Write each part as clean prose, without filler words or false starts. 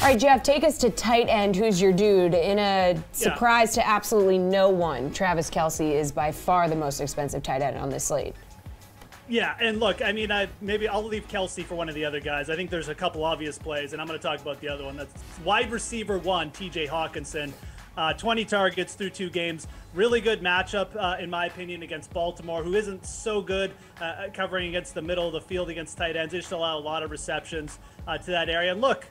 All right, Geoff, take us to tight end. Who's your dude? In a surprise to absolutely no one, Travis Kelce is by far the most expensive tight end on this slate. Yeah, and look, I mean, maybe I'll leave Kelce for one of the other guys. I think there's a couple obvious plays, and I'm going to talk about the other one. That's wide receiver 1, TJ Hockenson. 20 targets through 2 games. Really good matchup, in my opinion, against Baltimore, who isn't so good covering against the middle of the field against tight ends. They just allow a lot of receptions to that area. And look,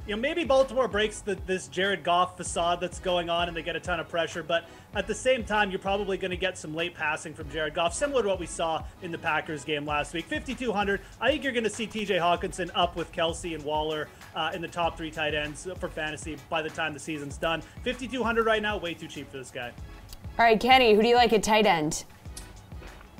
maybe Baltimore breaks this Jared Goff facade that's going on and they get a ton of pressure, but at the same time, you're probably going to get some late passing from Jared Goff, similar to what we saw in the Packers game last week. 5,200. I think you're going to see TJ Hockenson up with Kelce and Waller in the top 3 tight ends for fantasy by the time the season's done. 5,200 right now, way too cheap for this guy. All right, Kenny, who do you like at tight end?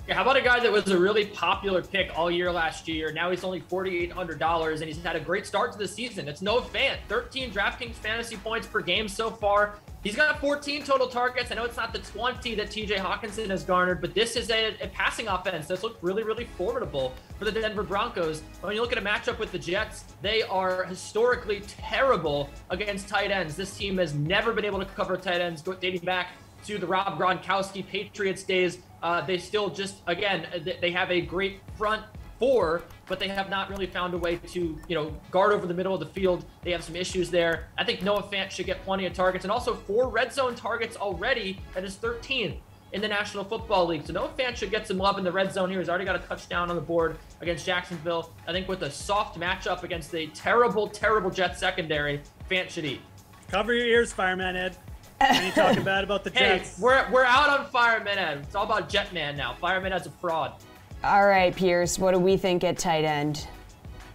Yeah, how about a guy that was a really popular pick all year last year? Now he's only $4,800, and he's had a great start to the season. It's Noah Fant, 13 DraftKings fantasy points per game so far. He's got 14 total targets. I know it's not the 20 that TJ Hockenson has garnered, but this is a passing offense that's looked really, really formidable for the Denver Broncos. When you look at a matchup with the Jets, they are historically terrible against tight ends. This team has never been able to cover tight ends dating back to the Rob Gronkowski Patriots days. They still just, again, they have a great front 4, but they have not really found a way to, guard over the middle of the field. They have some issues there. I think Noah Fant should get plenty of targets, and also 4 red zone targets already. That is 13th in the National Football League. So Noah Fant should get some love in the red zone here. He's already got a touchdown on the board against Jacksonville. I think with a soft matchup against a terrible, terrible Jets secondary, Fant should eat. Cover your ears, Fireman Ed. When you talking bad about the Jets. Hey, we're out on Fireman Ed. It's all about Jetman now. Fireman Ed's a fraud. All right, Pearce, what do we think at tight end?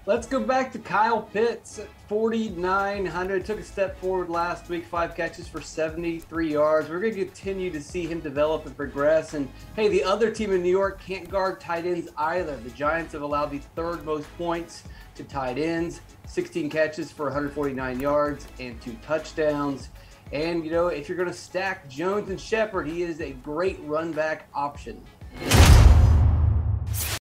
Let's go back to Kyle Pitts at 4,900. Took a step forward last week, 5 catches for 73 yards. We're going to continue to see him develop and progress. And hey, the other team in New York can't guard tight ends either. The Giants have allowed the 3rd most points to tight ends, 16 catches for 149 yards and 2 touchdowns. And, if you're going to stack Jones and Shepard, he is a great run back option.